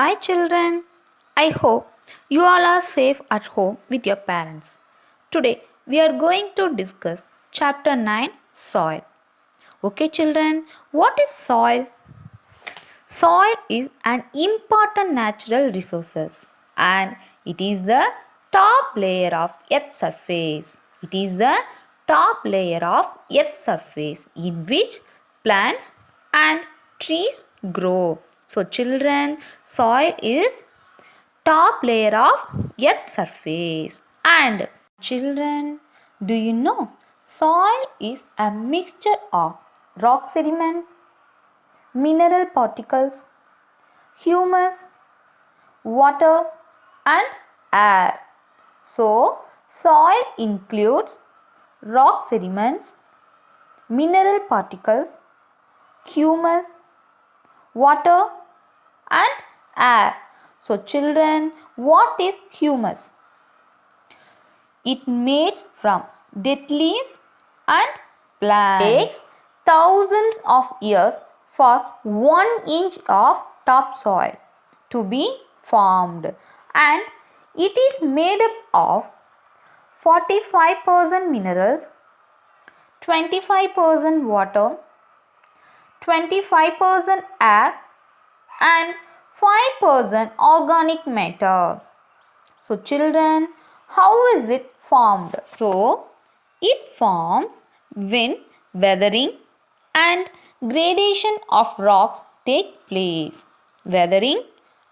Hi children, I hope you all are safe at home with your parents. Today we are going to discuss chapter 9 Soil. Okay children, what is soil? Soil is an important natural resource and it is the top layer of earth's surface. It is the top layer of earth's surface in which plants and trees grow. So children, soil is top layer of earth's surface. And children, do you know soil is a mixture of rock sediments, mineral particles, humus, water and air. So, soil includes rock sediments, mineral particles, humus, water and air. So, children, what is humus? It made from dead leaves and plants. It takes thousands of years for 1 inch of topsoil to be formed, and it is made up of 45% minerals, 25% water, 25% air and 5% organic matter. So children, how is it formed? So it forms when weathering and gradation of rocks take place. Weathering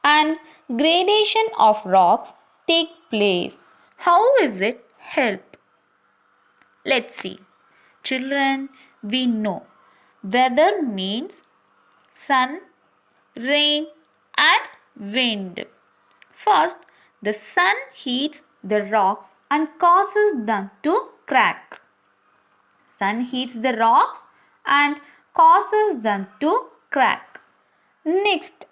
and gradation of rocks take place. How is it help? Let's see. Children, we know weather means sun, rain and wind. First, the sun heats the rocks and causes them to crack. Sun heats the rocks and causes them to crack. Next,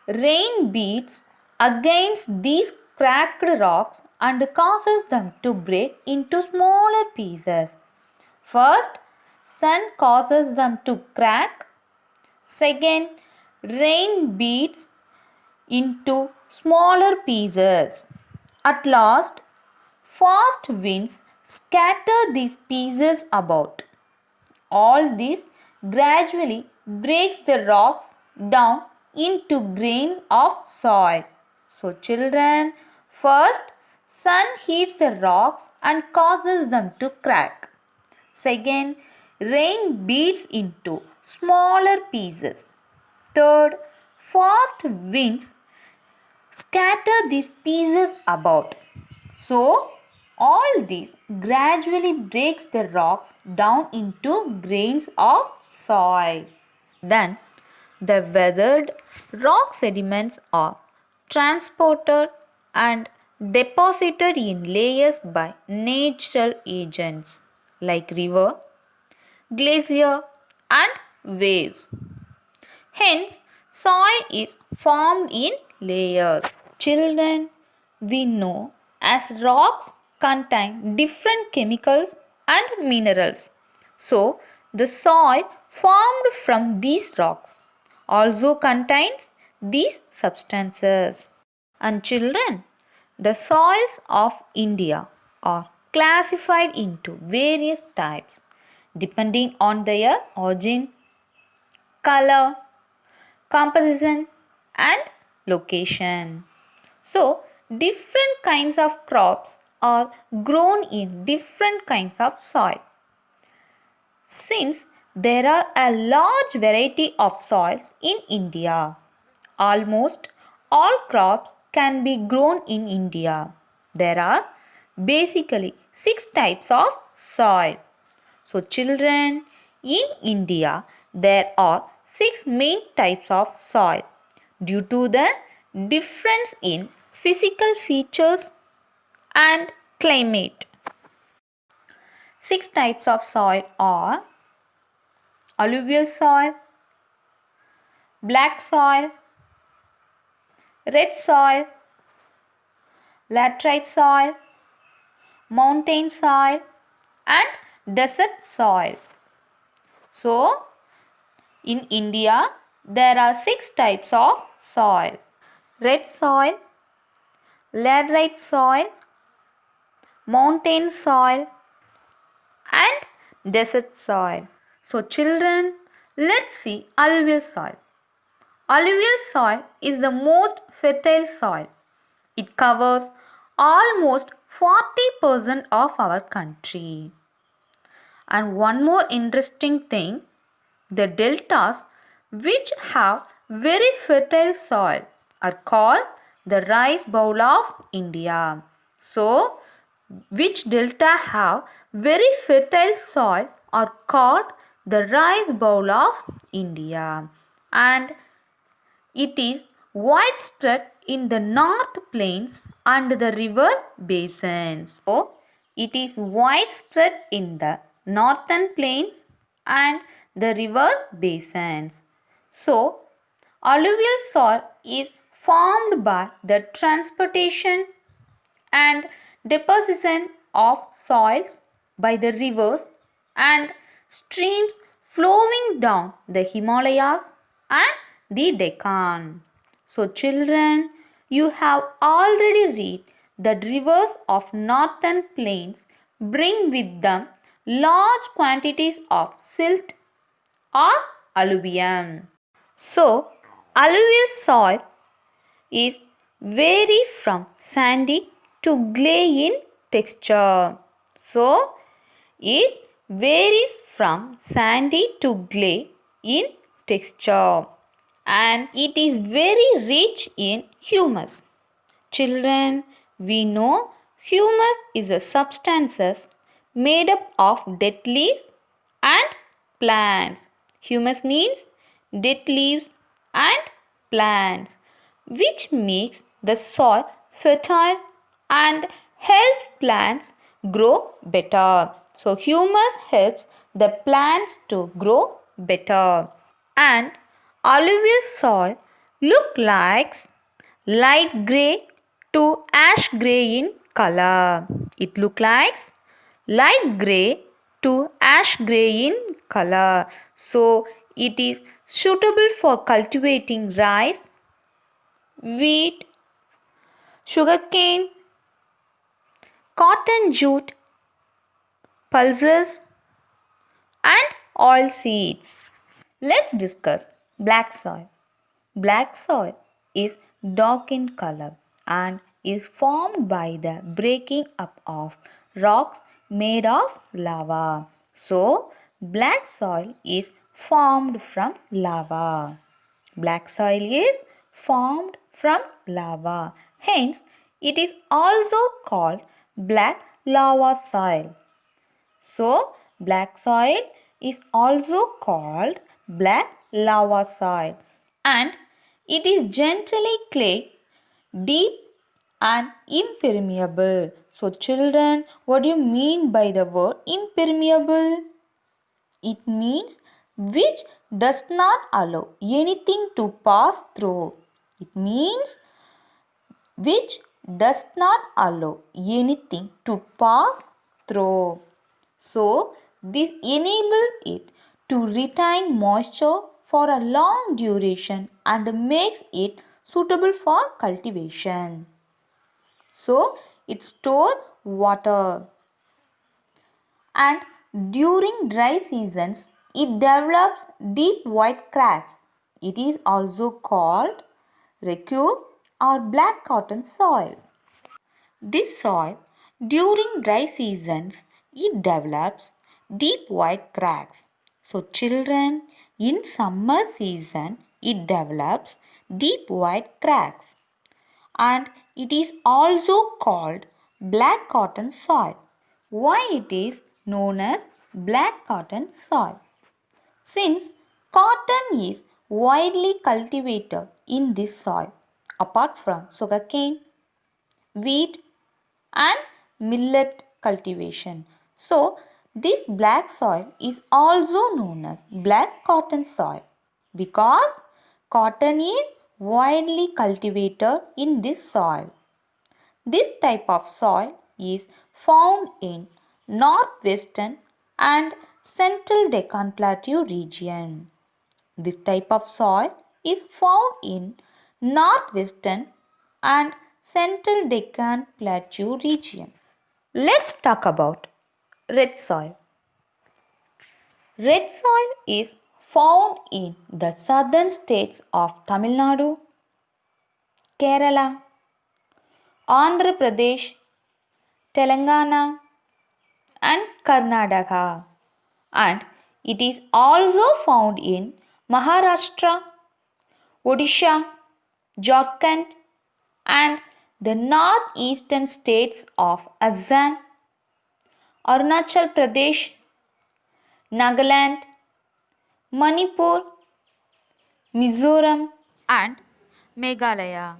rain beats against these cracked rocks and causes them to break into smaller pieces. First, sun causes them to crack. Second, rain beats into smaller pieces. At last, fast winds scatter these pieces about. All this gradually breaks the rocks down into grains of soil. So children, first sun heats the rocks and causes them to crack. Second, rain beats into smaller pieces. Third, fast winds scatter these pieces about. So, all this gradually breaks the rocks down into grains of soil. Then, the weathered rock sediments are transported and deposited in layers by natural agents like river, glacier and waves. Hence, soil is formed in layers. Children, we know as rocks contain different chemicals and minerals. So, the soil formed from these rocks also contains these substances. And children, the soils of India are classified into various types depending on their origin, color, composition and location. So, different kinds of crops are grown in different kinds of soil. Since there are a large variety of soils in India, almost all crops can be grown in India. There are basically 6 types of soil. So children, in India there are 6 main types of soil due to the difference in physical features and climate. 6 types of soil are alluvial soil, black soil, red soil, laterite soil, mountain soil and desert soil. So, in India, there are 6 types of soil. red soil, laterite soil, mountain soil, and desert soil. So children, let's see alluvial soil. Alluvial soil is the most fertile soil. It covers almost 40% of our country. And one more interesting thing, the deltas which have very fertile soil are called the rice bowl of India. So, which delta have very fertile soil are called the rice bowl of India, and it is widespread in the North Plains and the river basins. So, it is widespread in the northern plains and the river basins. So, alluvial soil is formed by the transportation and deposition of soils by the rivers and streams flowing down the Himalayas and the Deccan. So children, you have already read that rivers of northern plains bring with them large quantities of silt or alluvium. So alluvial soil is vary from sandy to clay in texture. So, it varies from sandy to clay in texture, and it is very rich in humus. Children, we know humus is a substances made up of dead leaves and plants. Humus means dead leaves and plants, which makes the soil fertile and helps plants grow better. So humus helps the plants to grow better. And alluvial soil look like light grey to ash grey in color. It look like light grey to ash grey in color. So it is suitable for cultivating rice, wheat, sugarcane, cotton jute, pulses, and oil seeds. Let's discuss black soil. Black soil is dark in color and is formed by the breaking up of rocks made of lava. So, black soil is formed from lava. Black soil is formed from lava. Hence, it is also called black lava soil. So, black soil is also called black lava soil, and it is gently clay, deep and impermeable. So, children, what do you mean by the word impermeable? It means which does not allow anything to pass through. It means which does not allow anything to pass through. So, this enables it to retain moisture for a long duration and makes it suitable for cultivation. So, it stores water, and during dry seasons it develops deep white cracks. It is also called recure or black cotton soil. This soil during dry seasons it develops deep white cracks. So children, in summer season it develops deep white cracks, and it is also called black cotton soil. Why it is known as black cotton soil? Since cotton is widely cultivated in this soil, apart from sugarcane, wheat, and millet cultivation. So, this black soil is also known as black cotton soil because cotton is widely cultivated in this soil. This type of soil is found in northwestern and central Deccan Plateau region. This type of soil is found in northwestern and central Deccan Plateau region. Let's talk about red soil. Red soil is found in the southern states of Tamil Nadu, Kerala, Andhra Pradesh, Telangana, and Karnataka, and it is also found in Maharashtra, Odisha, Jharkhand, and the northeastern states of Assam, Arunachal Pradesh, Nagaland, Manipur, Mizoram, and Meghalaya.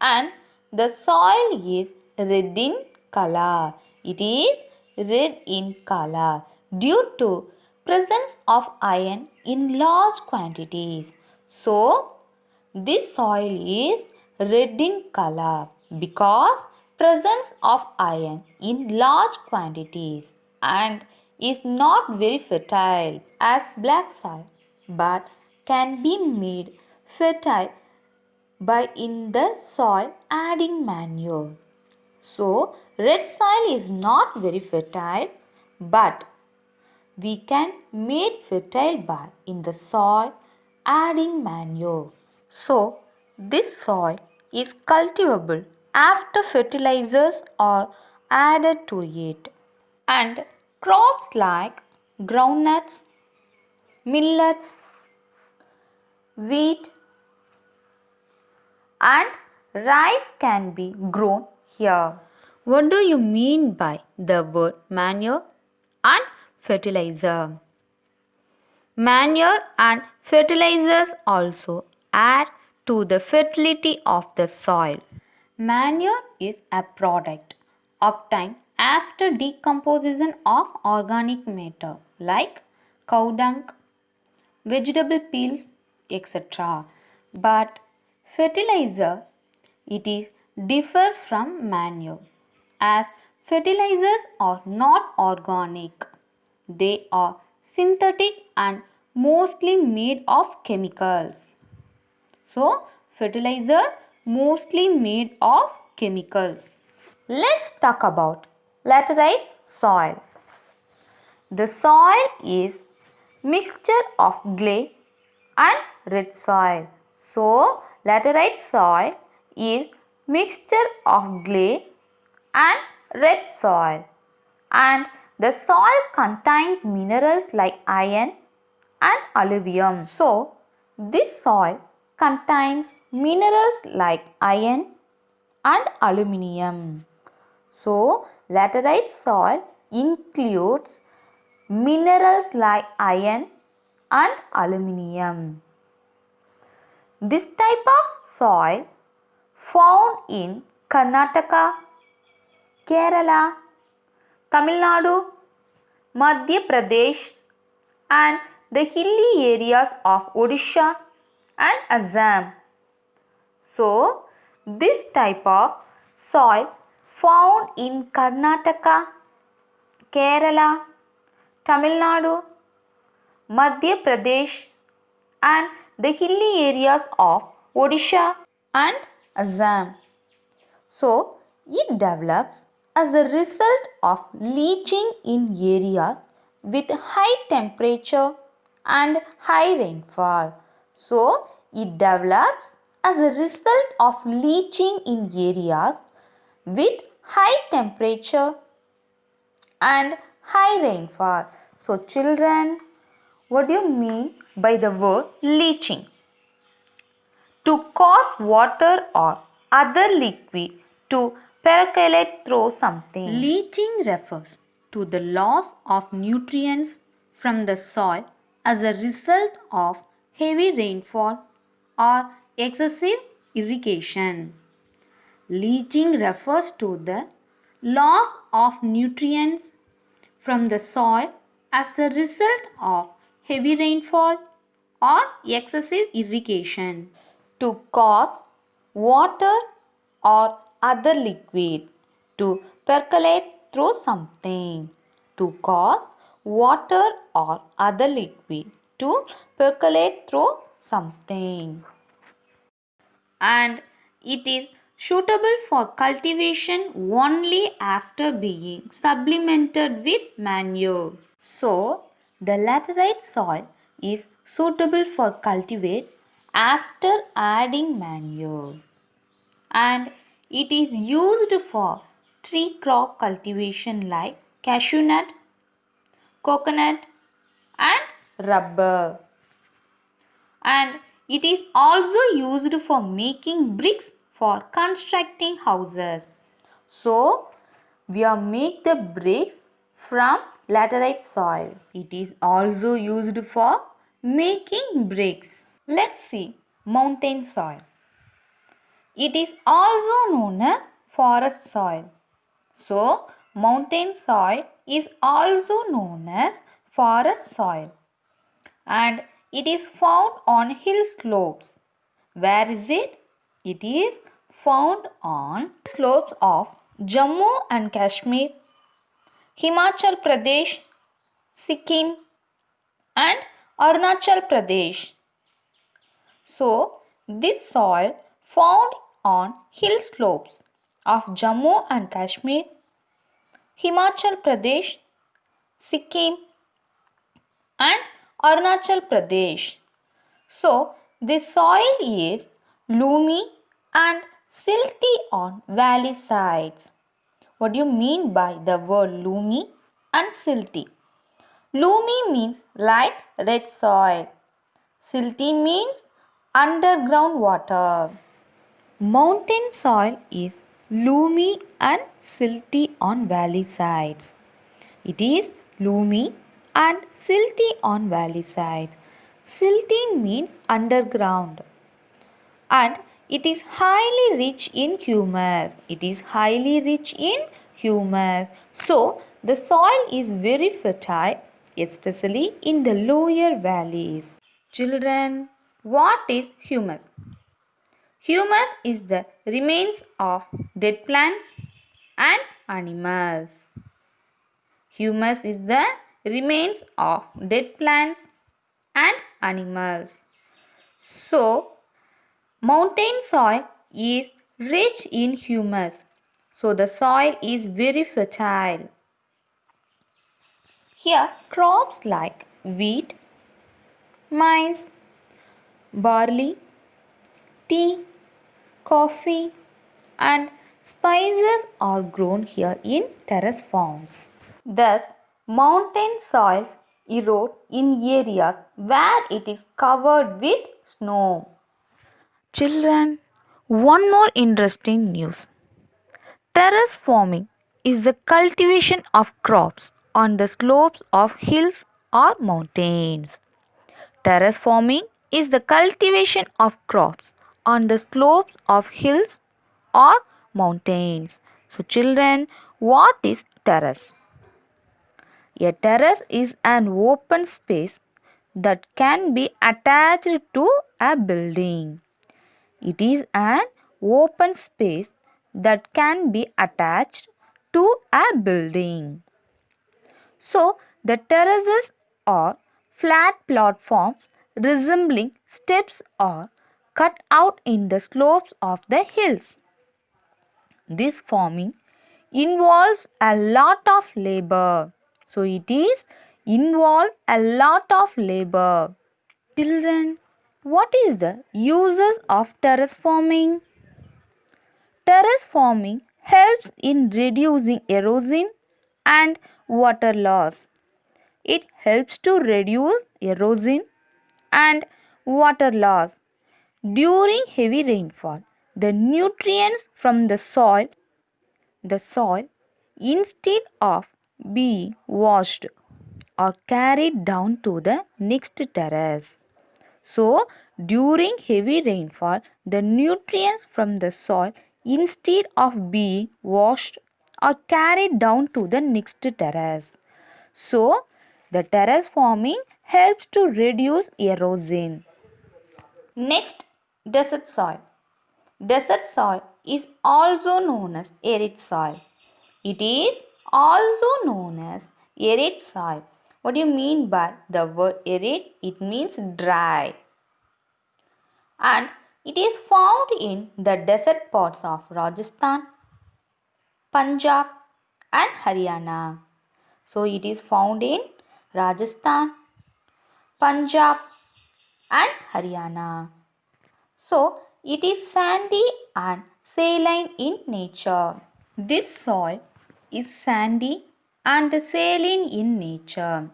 And the soil is red in color. It is red in color due to presence of iron in large quantities. So, this soil is red in color because presence of iron in large quantities and is not very fertile as black soil but can be made fertile by in the soil adding manure. So, red soil is not very fertile but we can make fertile by in the soil adding manure. So, this soil is cultivable after fertilizers are added to it. And crops like groundnuts, millets, wheat, and rice can be grown here. What do you mean by the word manure and fertilizer? Manure and fertilizers also add to the fertility of the soil. Manure is a product obtained after decomposition of organic matter like cow dung, vegetable peels, etc. But fertilizer it is differ from manure as fertilizers are not organic. They are synthetic and mostly made of chemicals. So, fertilizer mostly made of chemicals. Let's talk about laterite soil. The soil is mixture of clay and red soil. So, laterite soil is mixture of clay and red soil, and the soil contains minerals like iron and alluvium. So, this soil contains minerals like iron and aluminium. So, laterite soil includes minerals like iron and aluminium. This type of soil found in Karnataka, Kerala, Tamil Nadu, Madhya Pradesh, and the hilly areas of Odisha and Assam. So, this type of soil found in Karnataka, Kerala, Tamil Nadu, Madhya Pradesh, and the hilly areas of Odisha and Assam. So, it develops as a result of leaching in areas with high temperature and high rainfall. So, it develops as a result of leaching in areas with high temperature and high rainfall. So, children, what do you mean by the word leaching? To cause water or other liquid to percolate through something. Leaching refers to the loss of nutrients from the soil as a result of heavy rainfall or excessive irrigation. Leaching refers to the loss of nutrients from the soil as a result of heavy rainfall or excessive irrigation. To cause water or other liquid to percolate through something. To cause water or other liquid to percolate through something. and it is suitable for cultivation only after being supplemented with manure. So, the laterite soil is suitable for cultivate after adding manure, and it is used for tree crop cultivation like cashew nut, coconut and rubber, and it is also used for making bricks for constructing houses. So, we are make the bricks from laterite soil. It is also used for making bricks. Let's see mountain soil. It is also known as forest soil. So, mountain soil is also known as forest soil, and it is found on hill slopes. Where is it? It is found on slopes of Jammu and Kashmir, Himachal Pradesh, Sikkim and Arunachal Pradesh. So, this soil found on hill slopes of Jammu and Kashmir, Himachal Pradesh, Sikkim and Arunachal Pradesh. So, this soil is loomy and silty on valley sides. What do you mean by the word loomy and silty? Loomy means light red soil. Silty means underground water. Mountain soil is loomy and silty on valley sides. It is loomy and silty on valley sides. Silty means underground, and it is highly rich in humus. It is highly rich in humus. So, the soil is very fertile, especially in the lower valleys. Children, what is humus? Humus is the remains of dead plants and animals. Humus is the remains of dead plants and animals. So, mountain soil is rich in humus. So, the soil is very fertile. Here, crops like wheat, maize, barley, tea, coffee and spices are grown here in terrace forms. Thus, mountain soils erode in areas where it is covered with snow. Children, one more interesting news. Terrace farming is the cultivation of crops on the slopes of hills or mountains. Terrace farming is the cultivation of crops on the slopes of hills or mountains. So, children, what is terrace? A terrace is an open space that can be attached to a building. It is an open space that can be attached to a building. So, the terraces are flat platforms resembling steps are cut out in the slopes of the hills. This farming involves a lot of labor. So, it is involve a lot of labor. Children, what is the uses of terrace farming? Terrace farming helps in reducing erosion and water loss. It helps to reduce erosion and water loss. During heavy rainfall, the nutrients from the soil, instead of being washed, are carried down to the next terrace. So, during heavy rainfall, the nutrients from the soil, instead of being washed, are carried down to the next terrace. So, the terrace farming helps to reduce erosion. Next, desert soil. Desert soil is also known as arid soil. It is also known as arid soil. What do you mean by the word arid? It means dry. And It is found in the desert parts of Rajasthan, Punjab and Haryana. So it is found in Rajasthan, Punjab and Haryana. So it is sandy and saline in nature. This soil is sandy and saline in nature.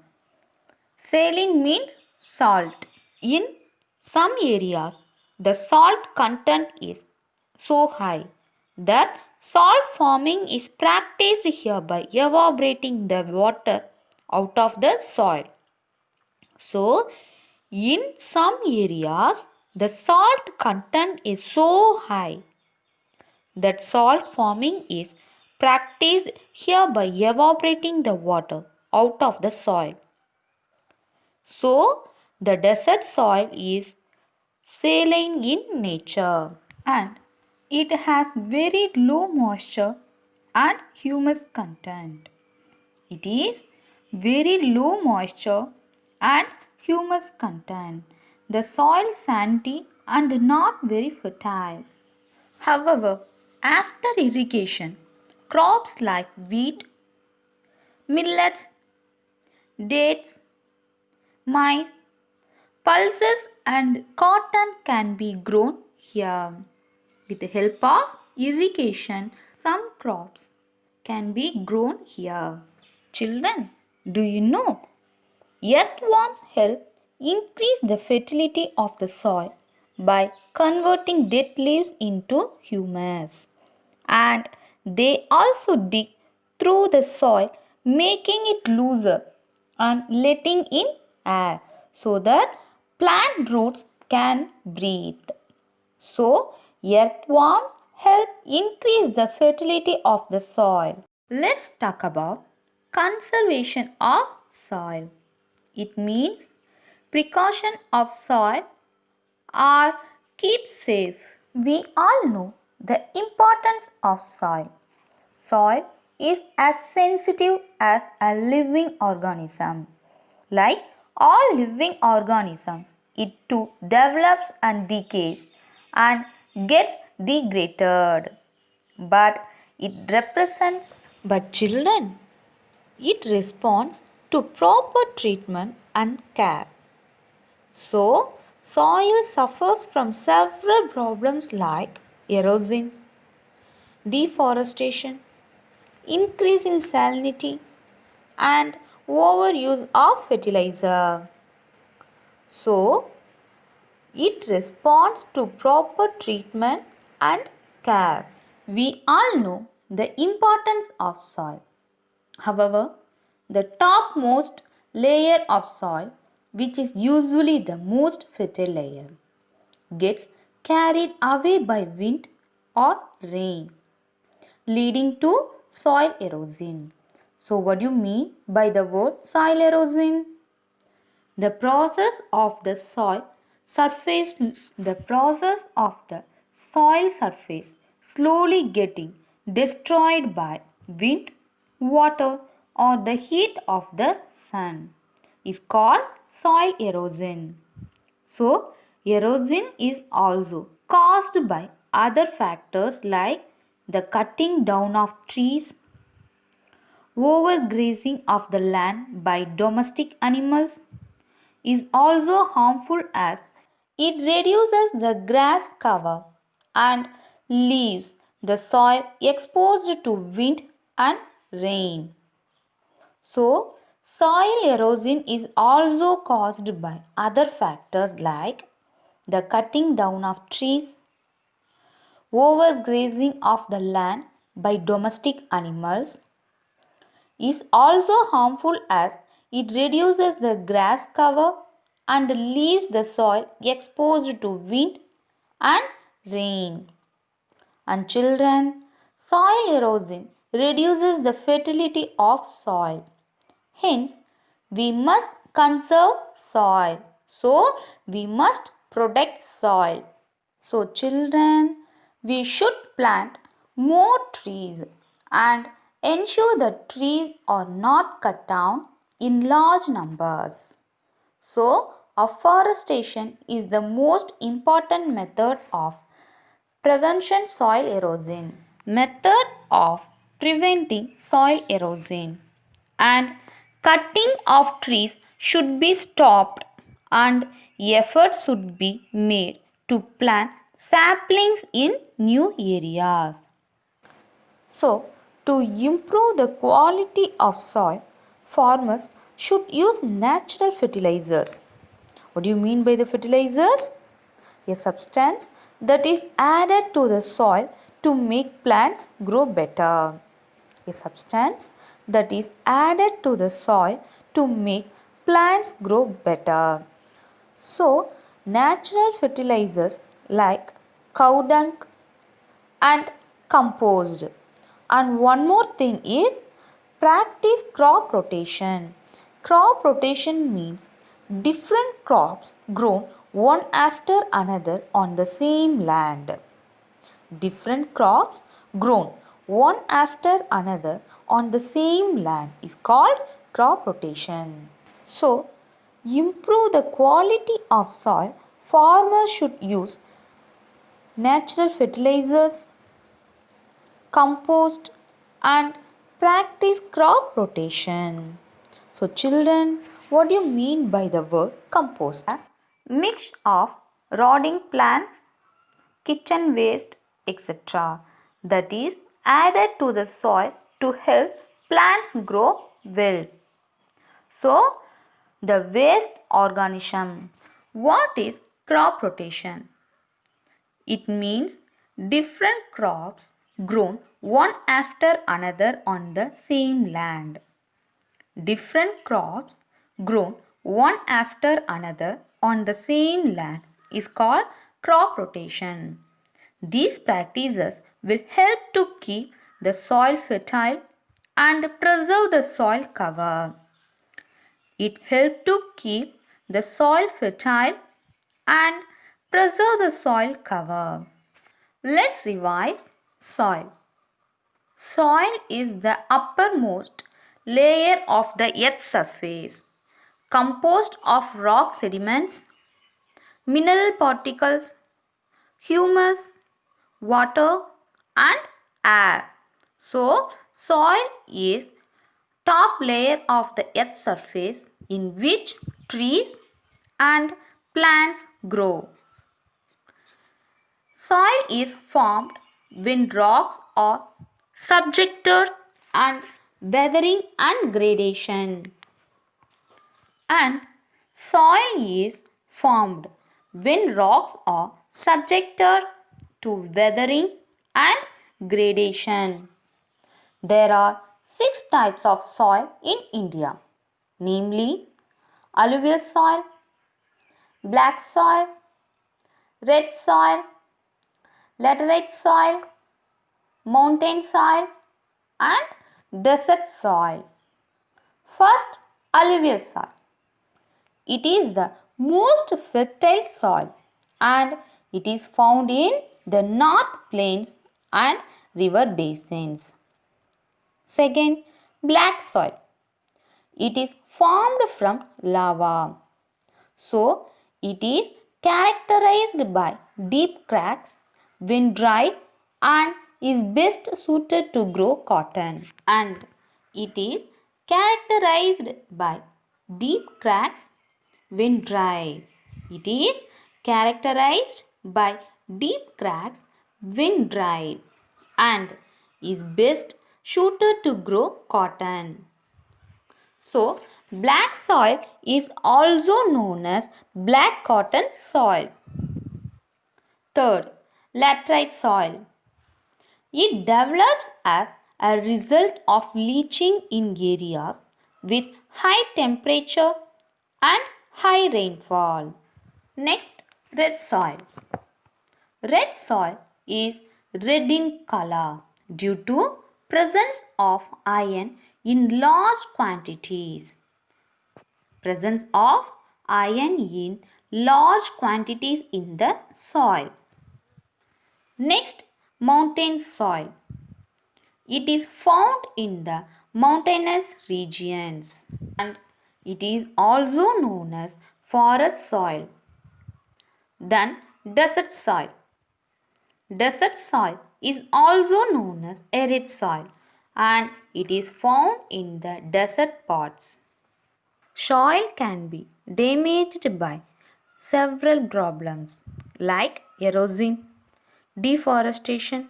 Saline means salt. In some areas, the salt content is so high that salt farming is practiced here by evaporating the water out of the soil. So, in some areas, the salt content is so high that salt farming is practiced here by evaporating the water out of the soil. So, the desert soil is saline in nature and it has very low moisture and humus content. It is very low moisture and humus content. The soil sandy and not very fertile. However, after irrigation, crops like wheat, millets, dates, maize, pulses and cotton can be grown here. With the help of irrigation, some crops can be grown here. Children, do you know? Earthworms help increase the fertility of the soil by converting dead leaves into humus. And they also dig through the soil, making it looser and letting in air so that plant roots can breathe. So, earthworms help increase the fertility of the soil. Let's talk about conservation of soil. It means precaution of soil or keep safe. We all know the importance of soil. Soil is as sensitive as a living organism. Like all living organisms, it too develops and decays and gets degraded. But it represents, but children, it responds to proper treatment and care. So, soil suffers from several problems like erosion, deforestation, increase in salinity, and overuse of fertilizer. So, it responds to proper treatment and care. We all know the importance of soil. However, the topmost layer of soil, which is usually the most fertile layer, gets carried away by wind or rain, leading to soil erosion. So, what do you mean by the word soil erosion? The process of the soil surface slowly getting destroyed by wind, water or the heat of the sun is called soil erosion. So, erosion is also caused by other factors like the cutting down of trees, overgrazing of the land by domestic animals is also harmful as it reduces the grass cover and leaves the soil exposed to wind and rain. So, soil erosion is also caused by other factors like the cutting down of trees, overgrazing of the land by domestic animals, is also harmful as it reduces the grass cover and leaves the soil exposed to wind and rain. And children, soil erosion reduces the fertility of soil. Hence, we must conserve soil. So, we must protect soil. So, children, we should plant more trees and ensure that trees are not cut down in large numbers. So, afforestation is the most important method of prevention soil erosion. Method of preventing soil erosion and cutting of trees should be stopped and efforts should be made to plant saplings in new areas. So, to improve the quality of soil, farmers should use natural fertilizers. What do you mean by the fertilizers? A substance that is added to the soil to make plants grow better. A substance that is added to the soil to make plants grow better. So, natural fertilizers like cow dung and compost. And one more thing is practice crop rotation. Crop rotation means different crops grown one after another on the same land. Different crops grown one after another on the same land is called crop rotation. So, improve the quality of soil, farmers should use natural fertilizers, compost and practice crop rotation. So children, what do you mean by the word compost? A mix of rotting plants, kitchen waste, etc. that is added to the soil to help plants grow well. So the waste organism. What is crop rotation? It means different crops grown one after another on the same land. Different crops grown one after another on the same land is called crop rotation. These practices will help to keep the soil fertile and preserve the soil cover. It helps to keep the soil fertile and preserve the soil cover. Let's revise soil. Soil is the uppermost layer of the earth's surface, composed of rock sediments, mineral particles, humus, water and air. So, soil is top layer of the earth's surface in which trees and plants grow. Soil is formed when rocks are subjected and weathering and gradation. And soil is formed when rocks are subjected to weathering and gradation. There are 6 types of soil in India, namely alluvial soil, black soil, red soil, laterite soil, mountain soil and desert soil. First, alluvial soil. It is the most fertile soil and it is found in the North Plains and river basins. Second, black soil. It is formed from lava. So, it is characterized by deep cracks when dry and is best suited to grow cotton. And it is characterized by deep cracks when dry. It is characterized by deep cracks when dry and is best suited to grow cotton. So, black soil is also known as black cotton soil. Third, laterite soil. It develops as a result of leaching in areas with high temperature and high rainfall. Next, red soil. Red soil is red in color due to presence of iron in large quantities. Presence of iron in large quantities in the soil. Next, mountain soil. It is found in the mountainous regions and it is also known as forest soil, then desert soil. Desert soil is also known as arid soil and it is found in the desert parts. Soil can be damaged by several problems like erosion, deforestation,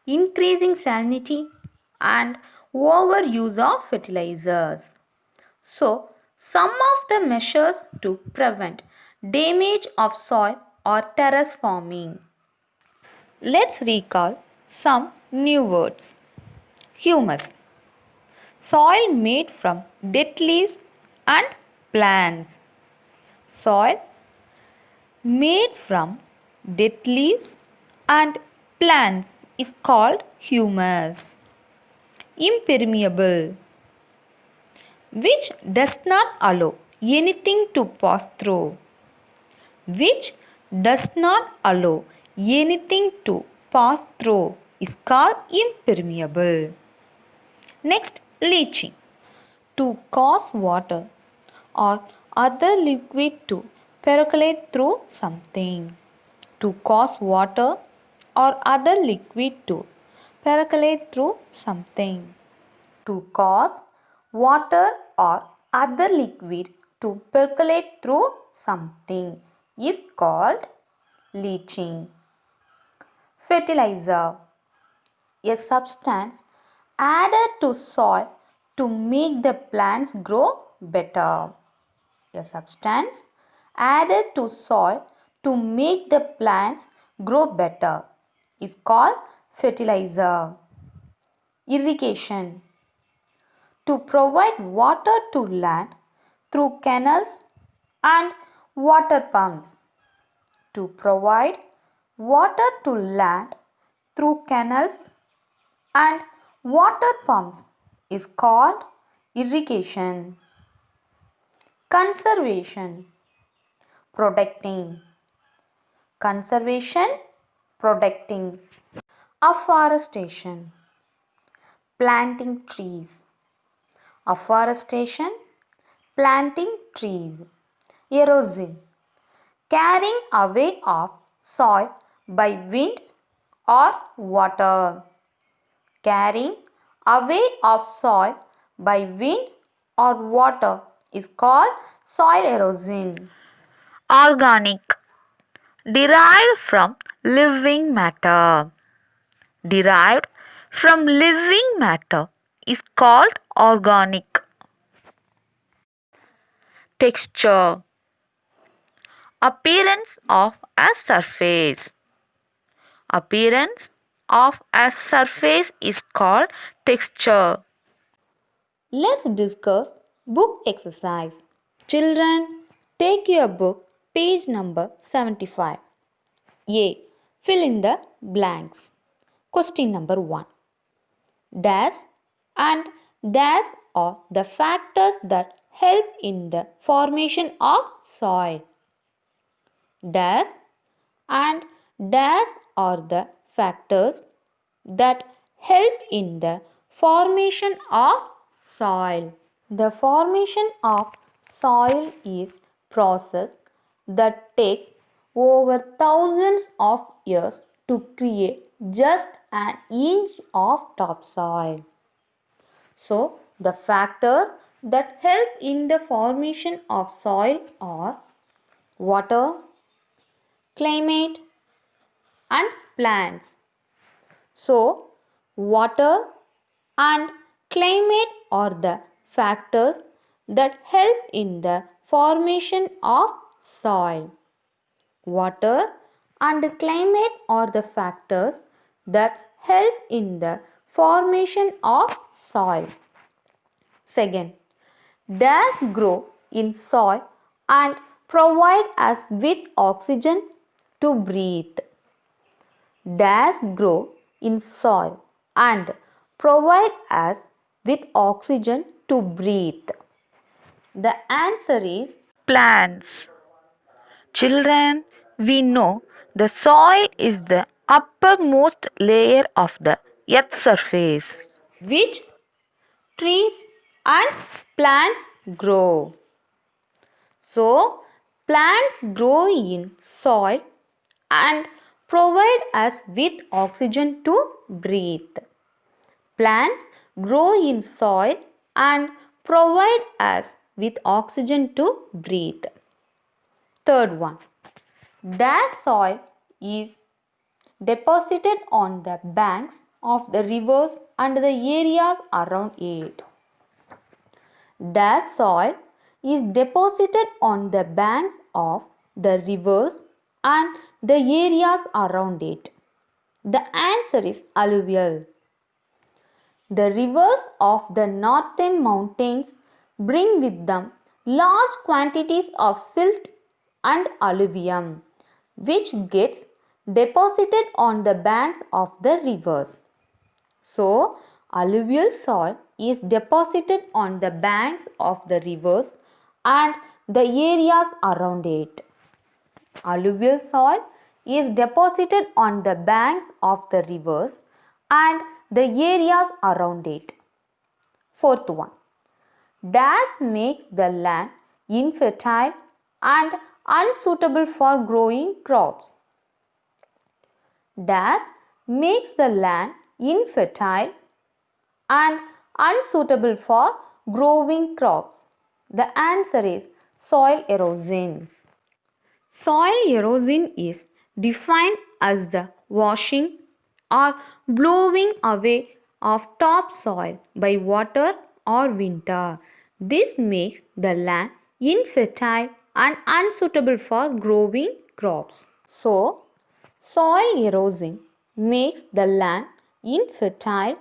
increasing salinity, and overuse of fertilizers. So, some of the measures to prevent damage of soil are terrace farming. Let's recall some new words. Humus, soil made from dead leaves and plants. Soil made from dead leaves and plants is called humus. Impermeable, which does not allow anything to pass through. Which does not allow anything to pass through is called impermeable. Next, leaching. To cause water or other liquid to percolate through something. To cause water or other liquid to percolate through something. To cause water or other liquid to percolate through something is called leaching. Fertilizer, a substance added to soil to make the plants grow better. A substance added to soil to make the plants grow better is called fertilizer. Irrigation, to provide water to land through canals and water pumps. To provide water to land through canals and water pumps is called irrigation. Conservation, protecting. Conservation, protecting. Afforestation, planting trees. Afforestation, planting trees. Erosion, carrying away of soil by wind or water. Carrying away of soil by wind or water is called soil erosion. Organic, derived from living matter. Derived from living matter is called organic. Texture, appearance of a surface. Appearance of a surface is called texture. Let's discuss book exercise. Children, take your book, page number 75. A. Fill in the blanks. Question number 1. Dash and dash are the factors that help in the formation of soil. Dash and dash are the factors that help in the formation of soil. The formation of soil is process that takes over thousands of years to create just an inch of topsoil. So, the factors that help in the formation of soil are water, climate, and plants. So, water and climate are the factors that help in the formation of soil. Water and climate are the factors that help in the formation of soil. Second, dash grow in soil and provide us with oxygen to breathe. Dash grow in soil and provide us with oxygen to breathe. The answer is plants. Children, we know the soil is the uppermost layer of the earth's surface, which trees and plants grow. So, Plants grow in soil and provide us with oxygen to breathe. Plants grow in soil and provide us with oxygen to breathe. Third one. Dash soil is deposited on the banks of the rivers and the areas around it. Dash soil is deposited on the banks of the rivers and the areas around it. The answer is alluvial. The rivers of the northern mountains bring with them large quantities of silt and alluvium, which gets deposited on the banks of the rivers. So, alluvial soil is deposited on the banks of the rivers and the areas around it. Alluvial soil is deposited on the banks of the rivers and the areas around it. Fourth one. Dash makes the land infertile and unsuitable for growing crops. Dash makes the land infertile and unsuitable for growing crops. The answer is soil erosion. Soil erosion is defined as the washing or blowing away of topsoil by water or winter. This makes the land infertile and unsuitable for growing crops. So, soil erosion makes the land infertile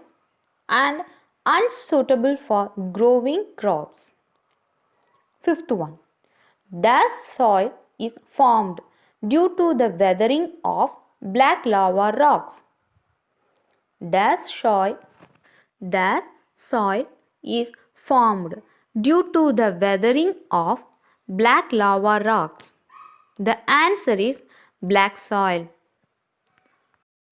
and unsuitable for growing crops. Fifth one. Dash soil is formed due to the weathering of black lava rocks. Dash soil is formed due to the weathering of black lava rocks. The answer is black soil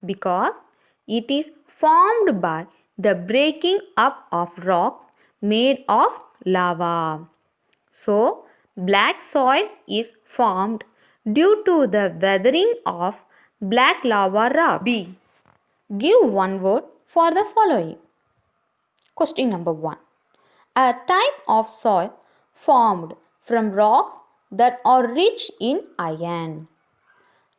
because it is formed by the breaking up of rocks made of lava. So, black soil is formed due to the weathering of black lava rocks. B. Give one word for the following. Question number 1. A type of soil formed from rocks that are rich in iron.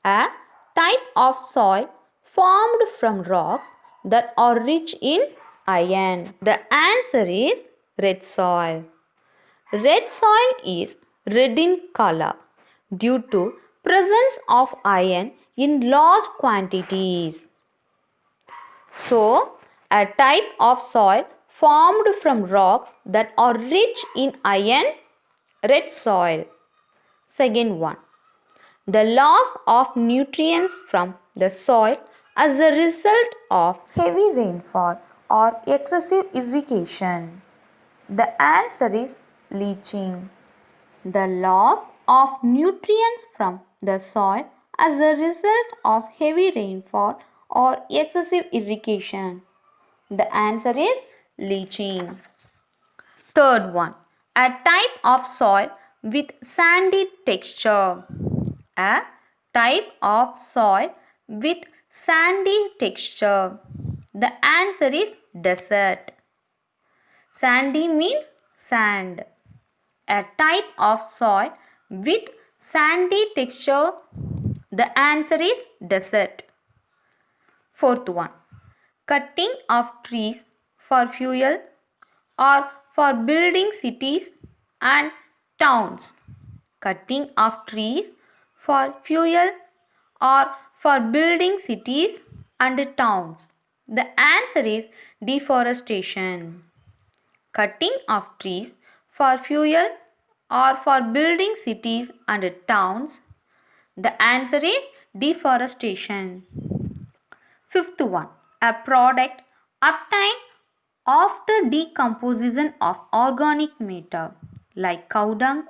A type of soil formed from rocks that are rich in iron. The answer is red soil. Red soil is red in color due to presence of iron in large quantities. So, a type of soil formed from rocks that are rich in iron, red soil. Second one. The loss of nutrients from the soil as a result of heavy rainfall or excessive irrigation. The answer is leaching. The loss of nutrients from the soil as a result of heavy rainfall or excessive irrigation. The answer is leaching. Third one. A type of soil with sandy texture. A type of soil with sandy texture. The answer is desert. Sandy means sand. A type of soil with sandy texture. The answer is desert. Fourth one. Cutting of trees for fuel or for building cities and towns. Cutting of trees for fuel or for building cities and towns. The answer is deforestation. Cutting of trees for fuel or for building cities and towns. The answer is deforestation. Fifth one. A product obtained after decomposition of organic matter like cow dung,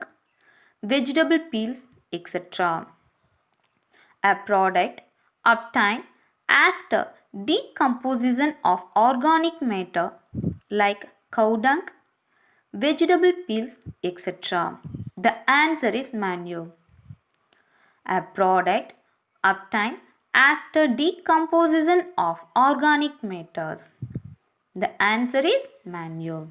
vegetable peels, etc. A product obtained after decomposition of organic matter like cow dung, vegetable peels, etc. The answer is manure. A product obtained after decomposition of organic matters. The answer is manure.